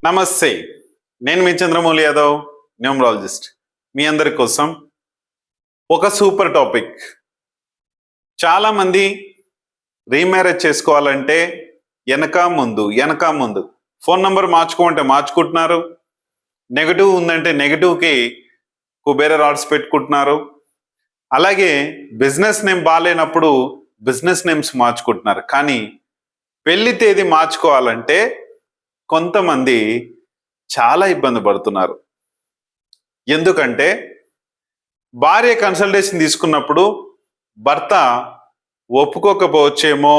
నమస్తే. నేను మీ చంద్రమౌళి యాదవ్, న్యూమరాలజిస్ట్. మీ అందరి కోసం ఒక సూపర్ టాపిక్. చాలా మంది రీమ్యారేజ్ చేసుకోవాలంటే వెనక ముందు ఫోన్ నంబర్ మార్చుకోమంటే మార్చుకుంటున్నారు. నెగటివ్ ఉందంటే నెగటివ్కి కుబేర రాడ్స్ పెట్టుకుంటున్నారు. అలాగే బిజినెస్ నేమ్ బాగాలేనప్పుడు బిజినెస్ నేమ్స్ మార్చుకుంటున్నారు. కానీ పెళ్లి తేదీ మార్చుకోవాలంటే కొంతమంది చాలా ఇబ్బంది పడుతున్నారు. ఎందుకంటే భార్య కన్సల్టేషన్ తీసుకున్నప్పుడు భర్త ఒప్పుకోకపోవచ్చేమో,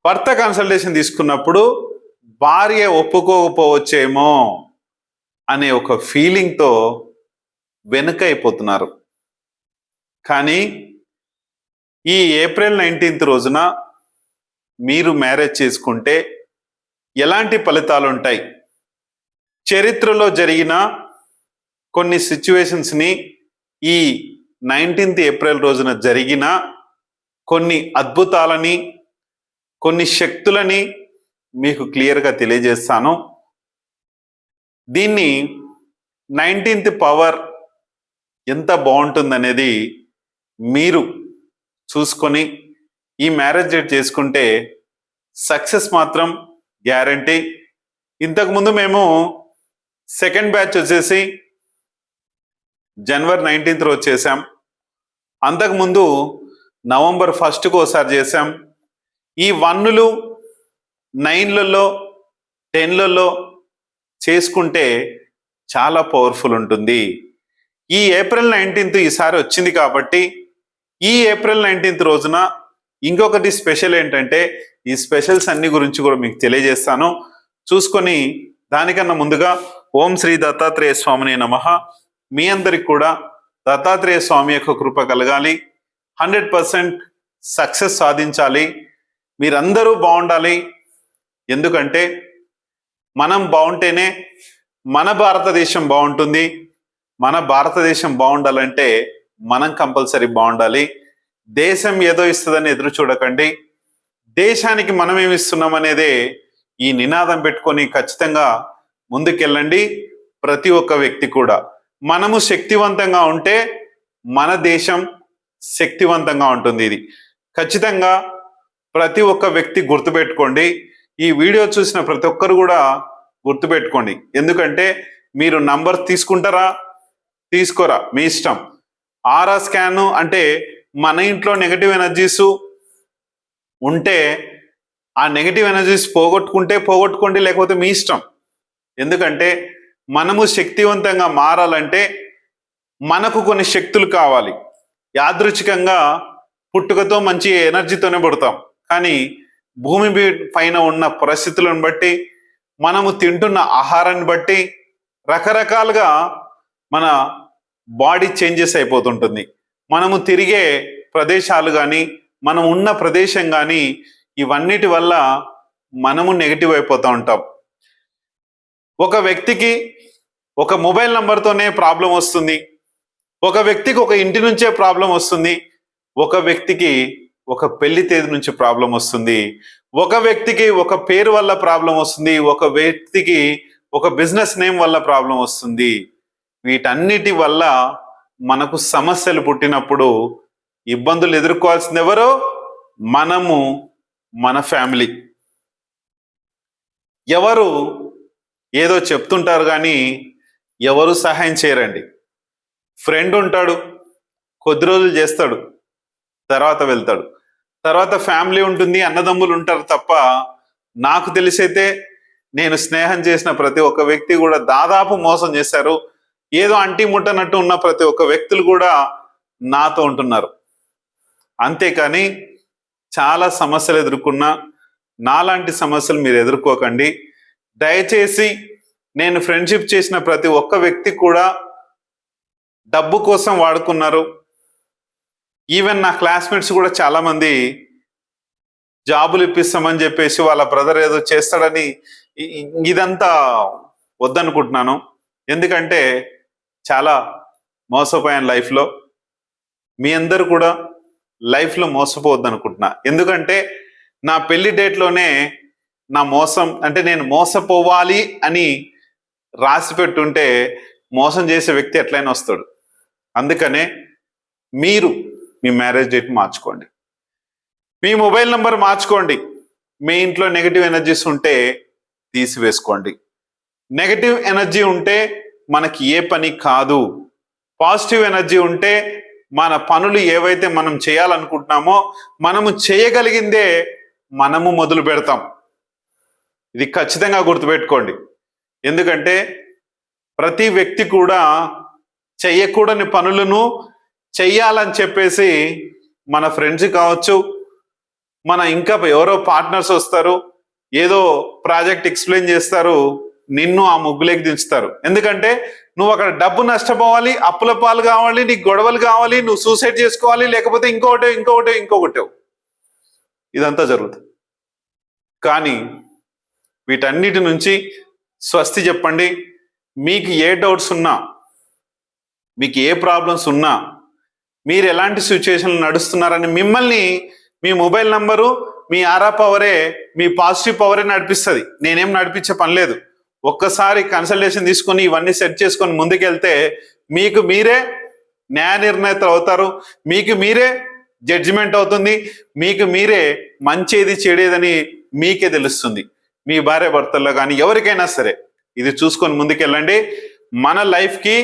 భర్త కన్సల్టేషన్ తీసుకున్నప్పుడు భార్య ఒప్పుకోకపోవచ్చేమో అనే ఒక ఫీలింగ్తో వెనుక అయిపోతున్నారు. కానీ ఈ ఏప్రిల్ 19 రోజున మీరు మ్యారేజ్ చేసుకుంటే ఎలాంటి ఫలితాలు ఉంటాయి, చరిత్రలో జరిగిన కొన్ని సిచ్యువేషన్స్ని ఈ 19 ఏప్రిల్ రోజున జరిగిన కొన్ని అద్భుతాలని, కొన్ని శక్తులని మీకు క్లియర్గా తెలియజేస్తాను. దీన్ని 19th పవర్ ఎంత బాగుంటుందనేది మీరు చూసుకొని ఈ మ్యారేజ్ డేట్ చేసుకుంటే సక్సెస్ మాత్రం గ్యారంటీ. ఇంతకుముందు మేము సెకండ్ బ్యాచ్ వచ్చేసి జనవరి 19th రోజు చేసాం. అంతకుముందు నవంబర్ 1st ఒకసారి చేసాం. ఈ 1లు 9లలో 10లలో చేసుకుంటే చాలా పవర్ఫుల్ ఉంటుంది. ఈ ఏప్రిల్ 19th ఈసారి వచ్చింది కాబట్టి ఈ ఏప్రిల్ 19th రోజున ఇంకొకటి స్పెషల్ ఏంటంటే, ఈ స్పెషల్స్ అన్ని గురించి కూడా మీకు తెలియజేస్తాను. చూసుకొని దానికన్నా ముందుగా ఓం శ్రీ దత్తాత్రేయ స్వామిని నమః. మీ అందరికి కూడా దత్తాత్రేయ స్వామి యొక్క కృప కలగాలి, 100% సక్సెస్ సాధించాలి, మీరందరూ బాగుండాలి. ఎందుకంటే మనం బాగుంటేనే మన భారతదేశం బాగుంటుంది. మన భారతదేశం బాగుండాలంటే మనం కంపల్సరీ బాగుండాలి. దేశం ఏదో ఇస్తుందని ఎదురు చూడకండి, దేశానికి మనం ఏమి ఇస్తున్నాం అనేదే ఈ నినాదం పెట్టుకొని ఖచ్చితంగా ముందుకెళ్ళండి. ప్రతి ఒక్క వ్యక్తి కూడా మనము శక్తివంతంగా ఉంటే మన దేశం శక్తివంతంగా ఉంటుంది. ఇది ఖచ్చితంగా ప్రతి ఒక్క వ్యక్తి గుర్తుపెట్టుకోండి. ఈ వీడియో చూసిన ప్రతి ఒక్కరు కూడా గుర్తుపెట్టుకోండి. ఎందుకంటే మీరు నంబర్ తీసుకుంటారా తీసుకోరా మీ ఇష్టం. ఆరా స్కాన్ అంటే మన ఇంట్లో నెగటివ్ ఎనర్జీస్ ఉంటే ఆ నెగటివ్ ఎనర్జీస్ పోగొట్టుకోండి, లేకపోతే మీ ఇష్టం. ఎందుకంటే మనము శక్తివంతంగా మారాలంటే మనకు కొన్ని శక్తులు కావాలి. యాదృచ్ఛికంగా పుట్టుకతో మంచి ఎనర్జీతోనే పుడతాం, కానీ భూమి పైన ఉన్న పరిస్థితులను బట్టి, మనము తింటున్న ఆహారాన్ని బట్టి రకరకాలుగా మన బాడీ చేంజెస్ అయిపోతుంటుంది. మనము తిరిగే ప్రదేశాలు కానీ, మనం ఉన్న ప్రదేశం కానీ, ఇవన్నిటి వల్ల మనము నెగిటివ్ అయిపోతూ ఉంటాం. ఒక వ్యక్తికి ఒక మొబైల్ నంబర్తోనే ప్రాబ్లం వస్తుంది, ఒక వ్యక్తికి ఒక ఇంటి నుంచే ప్రాబ్లం వస్తుంది, ఒక వ్యక్తికి ఒక పెళ్లి తేదీ నుంచి ప్రాబ్లం వస్తుంది, ఒక వ్యక్తికి ఒక పేరు వల్ల ప్రాబ్లం వస్తుంది, ఒక వ్యక్తికి ఒక బిజినెస్ నేమ్ వల్ల ప్రాబ్లం వస్తుంది. వీటన్నిటి వల్ల మనకు సమస్యలు పుట్టినప్పుడు ఇబ్బందులు ఎదుర్కోవాల్సింది ఎవరో? మనము, మన ఫ్యామిలీ. ఎవరు ఏదో చెప్తుంటారు కానీ ఎవరు సహాయం చేయరండి. ఫ్రెండ్ ఉంటాడు, కొద్ది రోజులు చేస్తాడు, తర్వాత వెళ్తాడు. తర్వాత ఫ్యామిలీ ఉంటుంది, అన్నదమ్ములు ఉంటారు. తప్ప నాకు తెలిసైతే నేను స్నేహం చేసిన ప్రతి ఒక్క వ్యక్తి కూడా దాదాపు మోసం చేశారు. ఏదో అంటి ముట్టనట్టు ఉన్న ప్రతి ఒక్క వ్యక్తులు కూడా నాతో ఉంటున్నారు. అంతేకాని చాలా సమస్యలు ఎదుర్కొన్నా నాలాంటి సమస్యలు మీరు ఎదుర్కోకండి. దయచేసి నేను ఫ్రెండ్షిప్ చేసిన ప్రతి ఒక్క వ్యక్తి కూడా డబ్బు కోసం వాడుకున్నారు. ఈవెన్ నా క్లాస్మేట్స్ కూడా చాలా మంది జాబులు ఇప్పిస్తామని చెప్పేసి వాళ్ళ బ్రదర్ ఏదో చేస్తాడని, ఇదంతా వద్దనుకుంటున్నాను. ఎందుకంటే చాలా మోసపోయాను లైఫ్లో. మీ అందరూ కూడా లైఫ్లో మోసపోవద్దు అనుకుంటున్నా. ఎందుకంటే నా పెళ్లి డేట్లోనే నా మోసం అంటే నేను మోసపోవాలి అని రాసి పెట్టుంటే మోసం చేసే వ్యక్తి ఎట్లయినా వస్తాడు. అందుకనే మీరు మీ మ్యారేజ్ డేట్ మార్చుకోండి, మీ మొబైల్ నంబర్ మార్చుకోండి. మీ ఇంట్లో నెగిటివ్ ఎనర్జీస్ ఉంటే తీసివేసుకోండి. నెగిటివ్ ఎనర్జీ ఉంటే మనకి ఏ పని కాదు. పాజిటివ్ ఎనర్జీ ఉంటే మన పనులు ఏవైతే మనం చేయాలనుకుంటున్నామో మనము చేయగలిగిందే మనము మొదలు పెడతాం. ఇది ఖచ్చితంగా గుర్తుపెట్టుకోండి. ఎందుకంటే ప్రతి వ్యక్తి కూడా చెయ్యకూడని పనులను చెయ్యాలని చెప్పేసి మన ఫ్రెండ్స్ కావచ్చు, మన ఇంకా ఎవరో పార్ట్నర్స్ వస్తారు, ఏదో ప్రాజెక్ట్ ఎక్స్ప్లెయిన్ చేస్తారు, నిన్ను ఆ ముగ్గులేకి దించుతారు. ఎందుకంటే నువ్వు అక్కడ డబ్బు నష్టపోవాలి, అప్పుల పాలు కావాలి, నీకు గొడవలు కావాలి, నువ్వు సూసైడ్ చేసుకోవాలి, లేకపోతే ఇంకొకటి ఇదంతా జరుగుతుంది. కానీ వీటన్నిటి నుంచి స్వస్తి చెప్పండి. మీకు ఏ డౌట్స్ ఉన్నా, మీకు ఏ ప్రాబ్లమ్స్ ఉన్నా, మీరు ఎలాంటి సిచ్యువేషన్లు నడుస్తున్నారని మిమ్మల్ని మీ మొబైల్ నంబరు, మీ ఆరా పవరే, మీ పాజిటివ్ పవరే నడిపిస్తుంది. నేనేం నడిపించే పని లేదు. ఒక్కసారి కన్సల్టేషన్ తీసుకొని ఇవన్నీ సెట్ చేసుకొని ముందుకెళ్తే మీకు మీరే న్యాయ నిర్ణేతలు అవుతారు, మీకు మీరే జడ్జిమెంట్ అవుతుంది, మీకు మీరే మంచిది చెడేదని మీకే తెలుస్తుంది. మీ భార్య భర్తల్లో కానీ ఎవరికైనా సరే ఇది చూసుకొని ముందుకెళ్ళండి. మన లైఫ్కి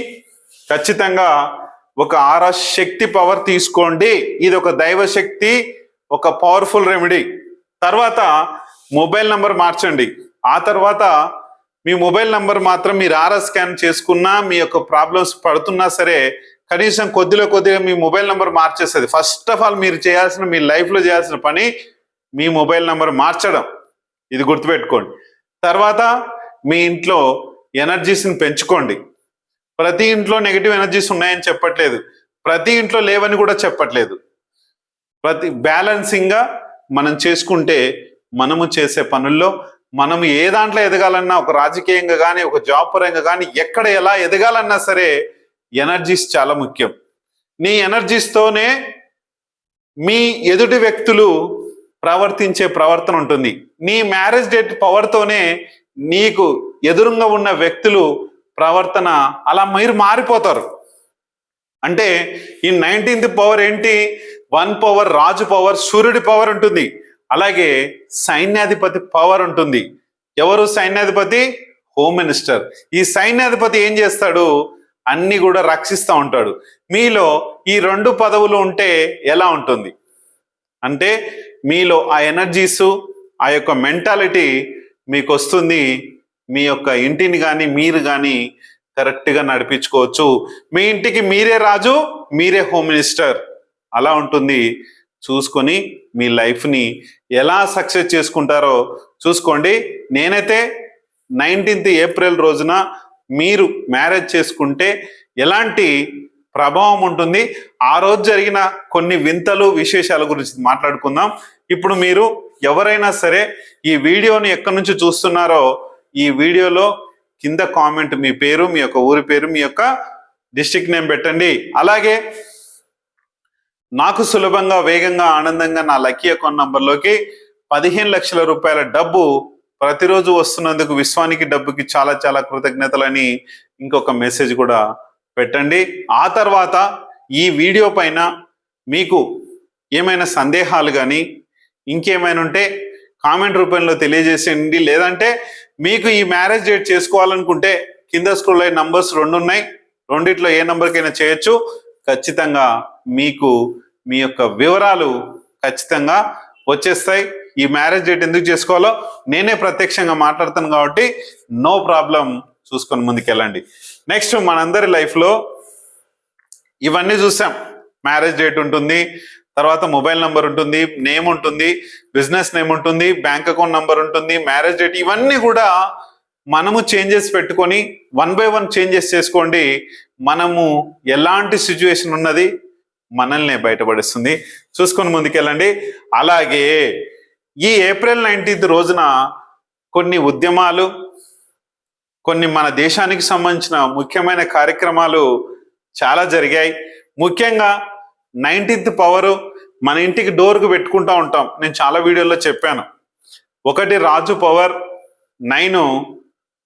ఖచ్చితంగా ఒక ఆరా శక్తి పవర్ తీసుకోండి. ఇది ఒక దైవ శక్తి, ఒక పవర్ఫుల్ రెమెడీ. తర్వాత మొబైల్ నంబర్ మార్చండి. ఆ తర్వాత మీ మొబైల్ నంబర్ మాత్రం మీరు ఆరా స్కాన్ చేసుకున్నా, మీ యొక్క ప్రాబ్లమ్స్ పడుతున్నా సరే కనీసం కొద్దిగా మీ మొబైల్ నంబర్ మార్చేస్తుంది. ఫస్ట్ ఆఫ్ ఆల్ మీరు చేయాల్సిన, మీ లైఫ్లో చేయాల్సిన పని మీ మొబైల్ నంబర్ మార్చడం. ఇది గుర్తుపెట్టుకోండి. తర్వాత మీ ఇంట్లో ఎనర్జీస్ని పెంచుకోండి. ప్రతి ఇంట్లో నెగిటివ్ ఎనర్జీస్ ఉన్నాయని చెప్పట్లేదు, ప్రతి ఇంట్లో లేవని కూడా చెప్పట్లేదు. బ్యాలెన్సింగ్గా మనం చేసుకుంటే మనము చేసే పనుల్లో మనము ఏ దాంట్లో ఎదగాలన్నా, ఒక రాజకీయంగా కానీ, ఒక జాబ్ పరంగా కానీ, ఎక్కడ ఎలా ఎదగాలన్నా సరే ఎనర్జీస్ చాలా ముఖ్యం. నీ ఎనర్జీస్తోనే మీ ఎదుటి వ్యక్తులు ప్రవర్తించే ప్రవర్తన ఉంటుంది. నీ మ్యారేజ్ డేట్ పవర్తోనే నీకు ఎదురుగా ఉన్న వ్యక్తులు ప్రవర్తన అలా మీరు మారిపోతారు. అంటే ఈ 19th పవర్ ఏంటి? 1 పవర్ రాజు పవర్, సూర్యుడి పవర్ ఉంటుంది. అలాగే సైన్యాధిపతి పవర్ ఉంటుంది. ఎవరు సైన్యాధిపతి? Home minister. ఈ సైన్యాధిపతి ఏం చేస్తాడు? అన్ని కూడా రక్షిస్తూ ఉంటాడు. మీలో ఈ 2 పదవులు ఉంటే ఎలా ఉంటుంది అంటే మీలో ఆ ఎనర్జీసు, ఆ యొక్క మెంటాలిటీ మీకు వస్తుంది. మీ యొక్క ఇంటిని కానీ మీరు కానీ కరెక్ట్గా నడిపించుకోవచ్చు. మీ ఇంటికి మీరే రాజు, మీరే హోమ్ మినిస్టర్. అలా ఉంటుంది. చూసుకొని మీ లైఫ్ని ఎలా సక్సెస్ చేసుకుంటారో చూసుకోండి. నేనైతే 19th ఏప్రిల్ రోజున మీరు మ్యారేజ్ చేసుకుంటే ఎలాంటి ప్రభావం ఉంటుంది, ఆ రోజు జరిగిన కొన్ని వింతలు విశేషాల గురించి మాట్లాడుకుందాం. ఇప్పుడు మీరు ఎవరైనా సరే ఈ వీడియోని ఎక్కడి నుంచి చూస్తున్నారో ఈ వీడియోలో కింద కామెంట్ మీ పేరు, మీ యొక్క ఊరి పేరు, మీ యొక్క డిస్ట్రిక్ట్ నేమ్ పెట్టండి. అలాగే నాకు సులభంగా, వేగంగా, ఆనందంగా నా లక్కీ అకౌంట్ నంబర్లోకి 15 లక్షల రూపాయల డబ్బు ప్రతిరోజు వస్తున్నందుకు విశ్వానికి డబ్బుకి చాలా చాలా కృతజ్ఞతలని ఇంకొక మెసేజ్ కూడా పెట్టండి. ఆ తర్వాత ఈ వీడియో పైన మీకు ఏమైనా సందేహాలు కానీ ఇంకేమైనా ఉంటే కామెంట్ రూపంలో తెలియజేసేయండి. లేదంటే మీకు ఈ మ్యారేజ్ డేట్ చేసుకోవాలనుకుంటే కింద స్క్రోల్ అయ్యే నంబర్స్ 2 ఉన్నాయి. రెండిట్లో ఏ నంబర్కైనా చేయొచ్చు. ఖచ్చితంగా మీకు మీ యొక్క వివరాలు ఖచ్చితంగా వచ్చేస్తాయి. ఈ మ్యారేజ్ డేట్ ఎందుకు చేసుకోవాలో నేనే ప్రత్యక్షంగా మాట్లాడతాను కాబట్టి నో ప్రాబ్లం, చూసుకొని ముందుకెళ్ళండి. నెక్స్ట్ మనందరి లైఫ్లో ఇవన్నీ చూసాం. మ్యారేజ్ డేట్ ఉంటుంది, తర్వాత మొబైల్ నంబర్ ఉంటుంది, నేమ్ ఉంటుంది, బిజినెస్ నేమ్ ఉంటుంది, బ్యాంక్ అకౌంట్ నంబర్ ఉంటుంది, మ్యారేజ్ డేట్, ఇవన్నీ కూడా మనము చేంజెస్ పెట్టుకొని 1 by 1 చేంజెస్ చేసుకోండి. మనము ఎలాంటి సిచ్యువేషన్ ఉన్నది మనల్ని బయటపడిస్తుంది. చూసుకొని ముందుకెళ్ళండి. అలాగే ఈ ఏప్రిల్ 19th రోజున కొన్ని ఉద్యమాలు, కొన్ని మన దేశానికి సంబంధించిన ముఖ్యమైన కార్యక్రమాలు చాలా జరిగాయి. ముఖ్యంగా 19th పవరు మన ఇంటికి డోర్కు పెట్టుకుంటూ ఉంటాం. నేను చాలా వీడియోల్లో చెప్పాను. ఒకటి రాజు పవర్, 9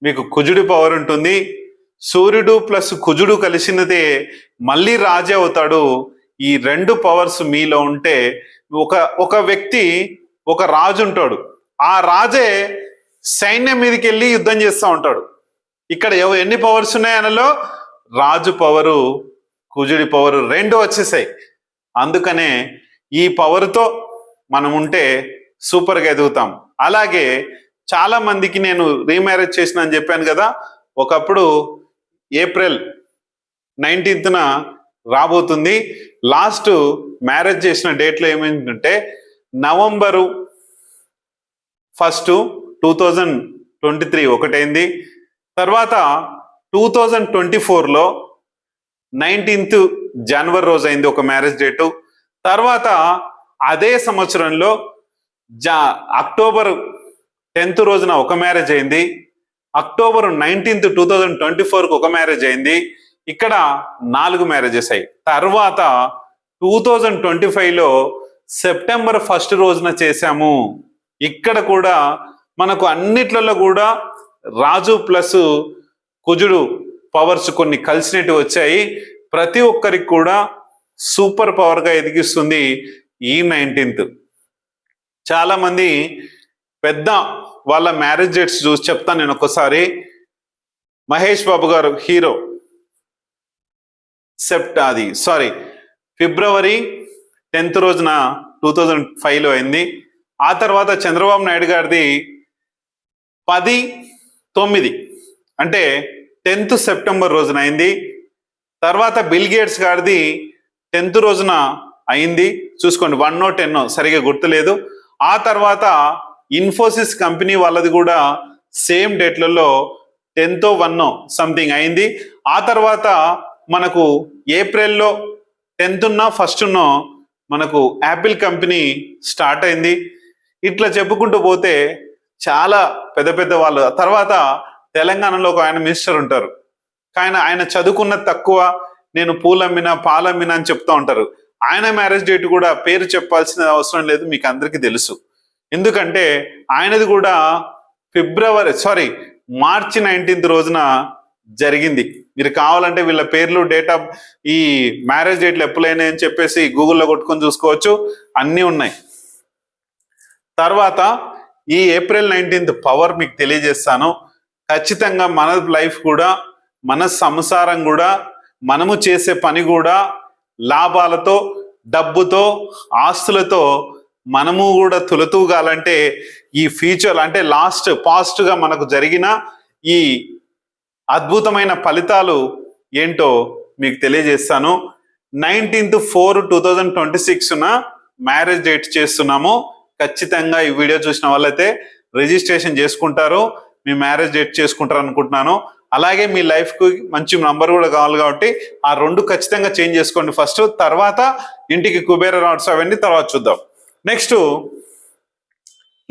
మీకు కుజుడి పవర్ ఉంటుంది. సూర్యుడు ప్లస్ కుజుడు కలిసినదే మళ్ళీ రాజే అవుతాడు. ఈ 2 పవర్స్ మీలో ఉంటే ఒక వ్యక్తి, ఒక రాజు ఉంటాడు, ఆ రాజే సైన్యం మీదకి వెళ్ళి యుద్ధం చేస్తూ ఉంటాడు. ఇక్కడ ఎన్ని పవర్స్ ఉన్నాయి అనలో రాజు పవరు, కుజుడి పవరు 2 వచ్చేసాయి. అందుకనే ఈ పవర్తో మనం ఉంటే సూపర్గా ఎదుగుతాం. అలాగే చాలా మందికి నేను రీమ్యారేజ్ చేసిన అని చెప్పాను కదా, ఒకప్పుడు ఏప్రిల్ 19న రాబోతుంది. లాస్ట్ మ్యారేజ్ చేసిన డేట్లో ఏమైందంటే నవంబరు 1, 2023 ఒకటైంది. తర్వాత 2024లో 19th జనవరి రోజు అయింది ఒక మ్యారేజ్ డేటు. తర్వాత అదే సంవత్సరంలో అక్టోబర్ 10th రోజున ఒక మ్యారేజ్ అయింది. అక్టోబర్ 19th 2024కు ఒక మ్యారేజ్ అయింది. ఇక్కడ 4 మ్యారేజెస్ అయ్యి. తర్వాత 2025లో సెప్టెంబర్ 1 రోజున చేశాము. ఇక్కడ కూడా మనకు అన్నిట్లలో కూడా రాజు ప్లస్ కుజుడు పవర్స్ కొన్ని కలిసినట్టు వచ్చాయి. ప్రతి ఒక్కరికి కూడా సూపర్ పవర్గా ఎదిగిస్తుంది ఈ 19th. చాలా మంది పెద్ద వాళ్ళ మ్యారేజ్ డేట్స్ చూసి చెప్తాను నేను ఒకసారి. మహేష్ బాబు గారు హీరో ఫిబ్రవరి 10th రోజున 2005లో అయింది. ఆ తర్వాత చంద్రబాబు నాయుడు గారిది 10/9 అంటే 10th సెప్టెంబర్ రోజున అయింది. తర్వాత బిల్ గేట్స్ గారిది 10th రోజున అయింది. చూసుకోండి 1 or 10 సరిగా గుర్తులేదు. ఆ తర్వాత ఇన్ఫోసిస్ కంపెనీ వాళ్ళది కూడా సేమ్ డేట్లలో 10th 1 సంథింగ్ అయింది. ఆ తర్వాత మనకు ఏప్రిల్లో 10th 1 మనకు యాపిల్ కంపెనీ స్టార్ట్ అయింది. ఇట్లా చెప్పుకుంటూ పోతే చాలా పెద్ద పెద్ద వాళ్ళు. తర్వాత తెలంగాణలో ఒక ఆయన మినిస్టర్ ఉంటారు, కానీ ఆయన చదువుకున్నది తక్కువ, నేను పూలమ్మినా పాలమ్మినా అని చెప్తా ఉంటారు. ఆయన మ్యారేజ్ డేట్ కూడా పేరు చెప్పాల్సిన అవసరం లేదు, మీకు అందరికీ తెలుసు. ఎందుకంటే ఆయనది కూడా మార్చి 19th రోజున జరిగింది. మీరు కావాలంటే వీళ్ళ పేర్లు, డేట్ ఆఫ్ ఈ మ్యారేజ్ డేట్లు ఎప్పుడైనాయి అని చెప్పేసి గూగుల్లో కొట్టుకొని చూసుకోవచ్చు, అన్నీ ఉన్నాయి. తర్వాత ఈ ఏప్రిల్ 19th పవర్ మీకు తెలియజేస్తాను. ఖచ్చితంగా మన లైఫ్ కూడా, మన సంసారం కూడా, మనము చేసే పని కూడా లాభాలతో, డబ్బుతో, ఆస్తులతో మనము కూడా తులతూగాలంటే ఈ ఫ్యూచర్ అంటే పాస్ట్గా మనకు జరిగిన ఈ అద్భుతమైన ఫలితాలు ఏంటో మీకు తెలియజేస్తాను. 19/4/2026న మ్యారేజ్ డేట్ చేస్తున్నాము. ఖచ్చితంగా ఈ వీడియో చూసిన వాళ్ళైతే రిజిస్ట్రేషన్ చేసుకుంటారు, మీ మ్యారేజ్ డేట్ చేసుకుంటారు అనుకుంటున్నాను. అలాగే మీ లైఫ్కి మంచి నంబర్ కూడా కావాలి కాబట్టి ఆ 2 ఖచ్చితంగా చేంజ్ చేసుకోండి ఫస్ట్. తర్వాత ఇంటికి కుబేర రాడ్స్ అవన్నీ తర్వాత చూద్దాం. నెక్స్ట్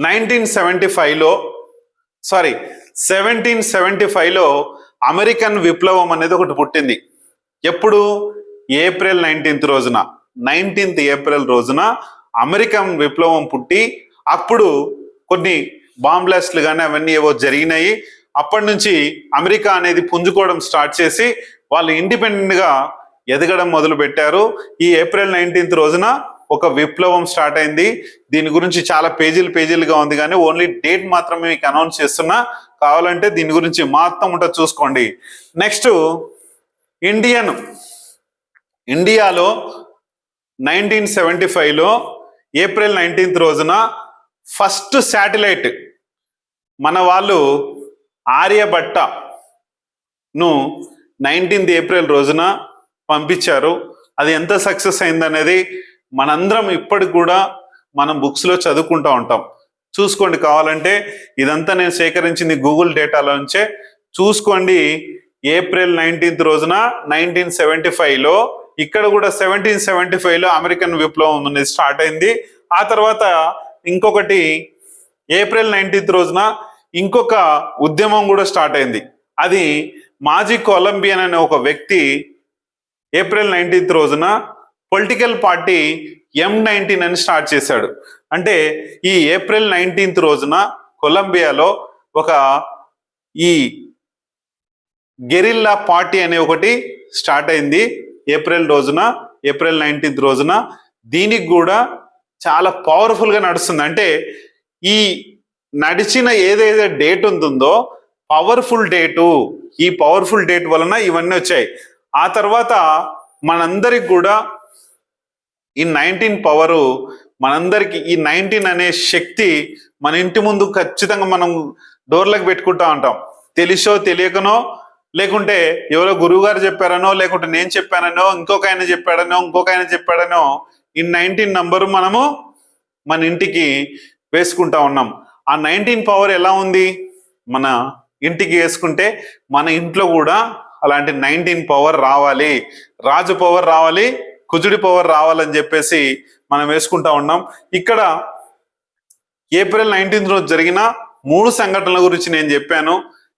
1775లో అమెరికన్ విప్లవం అనేది ఒకటి పుట్టింది. ఎప్పుడు? ఏప్రిల్ 19th రోజున, 19th ఏప్రిల్ రోజున అమెరికన్ విప్లవం పుట్టి, అప్పుడు కొన్ని బాంబ్ బ్లాస్ట్లు కానీ అవన్నీ ఏవో జరిగినాయి. అప్పటి నుంచి అమెరికా అనేది పుంజుకోవడం స్టార్ట్ చేసి వాళ్ళు ఇండిపెండెంట్గా ఎదగడం మొదలు పెట్టారు. ఈ ఏప్రిల్ 19th రోజున ఒక విప్లవం స్టార్ట్ అయింది. దీని గురించి చాలా పేజీలుగా ఉంది, కానీ ఓన్లీ డేట్ మాత్రమే మీకు అనౌన్స్ చేస్తున్నా. కావాలంటే దీని గురించి మొత్తం ఉంటుంది చూసుకోండి. నెక్స్ట్ ఇండియాలో 1975లో ఏప్రిల్ 19th రోజున ఫస్ట్ శాటిలైట్ మన వాళ్ళు ఆర్యభట్టను 19th ఏప్రిల్ రోజున పంపించారు. అది ఎంత సక్సెస్ అయిందనేది మనందరం ఇప్పటికి కూడా మనం బుక్స్లో చదువుకుంటూ ఉంటాం. చూసుకోండి కావాలంటే, ఇదంతా నేను సేకరించింది గూగుల్ డేటాలో నుంచే. చూసుకోండి. ఏప్రిల్ 19th రోజున 1975లో ఇక్కడ కూడా 1775లో అమెరికన్ విప్లవం అనేది స్టార్ట్ అయింది. ఆ తర్వాత ఇంకొకటి ఏప్రిల్ 19th రోజున ఇంకొక ఉద్యమం కూడా స్టార్ట్ అయింది. అది మాజీ కొలంబియన్ అనే ఒక వ్యక్తి ఏప్రిల్ 19th రోజున పొలిటికల్ పార్టీ M19 అని స్టార్ట్ చేశాడు. అంటే ఈ ఏప్రిల్ 19th రోజున కొలంబియాలో ఒక ఈ గెరిల్లా పార్టీ అనే ఒకటి స్టార్ట్ అయింది ఏప్రిల్ 19th రోజున. దీనికి కూడా చాలా పవర్ఫుల్ గా నడుస్తుంది. అంటే ఈ నడిచిన ఏదైతే డేట్ ఉంటుందో పవర్ఫుల్ డేటు, ఈ పవర్ఫుల్ డేట్ వలన ఇవన్నీ వచ్చాయి. ఆ తర్వాత మనందరికి కూడా ఈ 19 పవరు, మనందరికి ఈ 19 అనే శక్తి మన ఇంటి ముందు ఖచ్చితంగా మనం డోర్లకు పెట్టుకుంటా ఉంటాం. తెలిసో తెలియకనో, లేకుంటే ఎవరో గురువు గారు చెప్పారనో, లేకుంటే నేను చెప్పానో, ఇంకొక ఆయన చెప్పాడనో ఈ 19 నంబరు మనము మన ఇంటికి వేసుకుంటా ఉన్నాం. ఆ 19 పవర్ ఎలా ఉంది? మన ఇంటికి వేసుకుంటే మన ఇంట్లో కూడా అలాంటి 19 పవర్ రావాలి, రాజు పవర్ రావాలి, కుజుడి పవర్ రావాలని చెప్పేసి మనం వేసుకుంటా ఉన్నాం. ఇక్కడ ఏప్రిల్ 19th రోజు జరిగిన 3 సంఘటనల గురించి నేను చెప్పాను.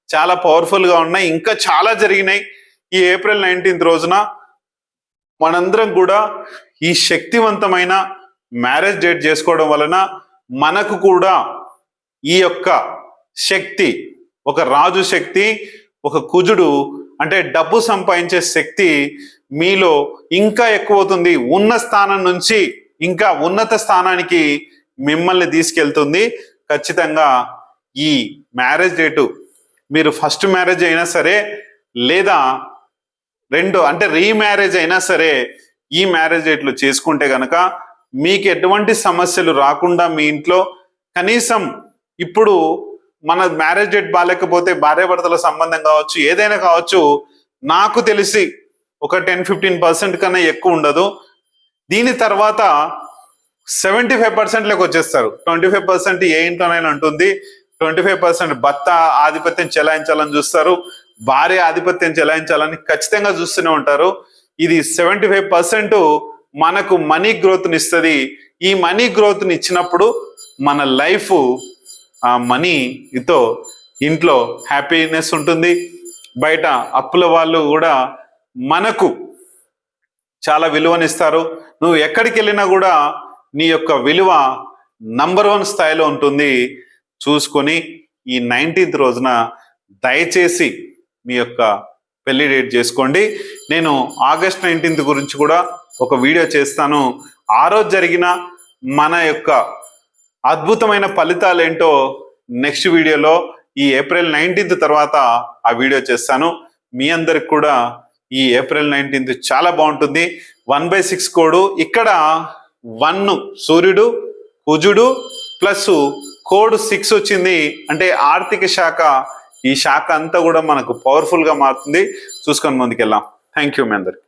చాలా పవర్ఫుల్ గా ఉన్నాయి, ఇంకా చాలా జరిగినాయి. ఈ ఏప్రిల్ 19th రోజున మనందరం కూడా ఈ శక్తివంతమైన మ్యారేజ్ డేట్ చేసుకోవడం వలన మనకు కూడా ఈ యొక్క శక్తి, ఒక రాజు శక్తి, ఒక కుజుడు అంటే డబ్బు సంపాదించే శక్తి మీలో ఇంకా ఎక్కువ అవుతుంది. ఉన్న స్థానం నుంచి ఇంకా ఉన్నత స్థానానికి మిమ్మల్ని తీసుకెళ్తుంది. ఖచ్చితంగా ఈ మ్యారేజ్ డేటు మీరు ఫస్ట్ మ్యారేజ్ అయినా సరే, లేదా రీమ్యారేజ్ అయినా సరే, ఈ మ్యారేజ్ డేట్లు చేసుకుంటే గనక మీకు ఎటువంటి సమస్యలు రాకుండా మీ ఇంట్లో కనీసం ఇప్పుడు మన మ్యారేజ్ డేట్ బాగాలేకపోతే భార్యాభర్తల సంబంధం కావచ్చు, ఏదైనా కావచ్చు, నాకు తెలిసి ఒక 10-15% కన్నా ఎక్కువ ఉండదు. దీని తర్వాత 75% వచ్చేస్తారు. 25% ఏ ఇంట్లోనైనా ఉంటుంది. 25% భర్త ఆధిపత్యం చెలాయించాలని చూస్తారు, భార్య ఆధిపత్యం చెలాయించాలని ఖచ్చితంగా చూస్తూనే ఉంటారు. ఇది 75% మనకు మనీ గ్రోత్ని ఇస్తుంది. ఈ మనీ గ్రోత్ని ఇచ్చినప్పుడు మన లైఫ్, ఆ మనీతో ఇంట్లో హ్యాపీనెస్ ఉంటుంది. బయట అప్పుల వాళ్ళు కూడా మనకు చాలా విలువనిస్తారు. నువ్వు ఎక్కడికి వెళ్ళినా కూడా నీ యొక్క విలువ నంబర్ 1 స్థాయిలో ఉంటుంది. చూసుకొని ఈ 19th రోజున దయచేసి మీ యొక్క పెళ్లి డేట్ చేసుకోండి. నేను ఆగస్ట్ 19th గురించి కూడా ఒక వీడియో చేస్తాను. ఆ రోజు జరిగిన మన యొక్క అద్భుతమైన ఫలితాలు ఏంటో నెక్స్ట్ వీడియోలో, ఈ ఏప్రిల్ 19th తర్వాత ఆ వీడియో చేస్తాను. మీ అందరికి కూడా ఈ ఏప్రిల్ 19th చాలా బాగుంటుంది. 1/6 కోడ్. ఇక్కడ 1 సూర్యుడు, కుజుడు ప్లస్ కోడ్ 6 వచ్చింది. అంటే ఆర్థిక శాఖ, ఈ శాఖ అంతా కూడా మనకు పవర్ఫుల్ గా మారుతుంది. చూసుకొని ముందుకెళ్దాం. థ్యాంక్ యూ మీ అందరికి.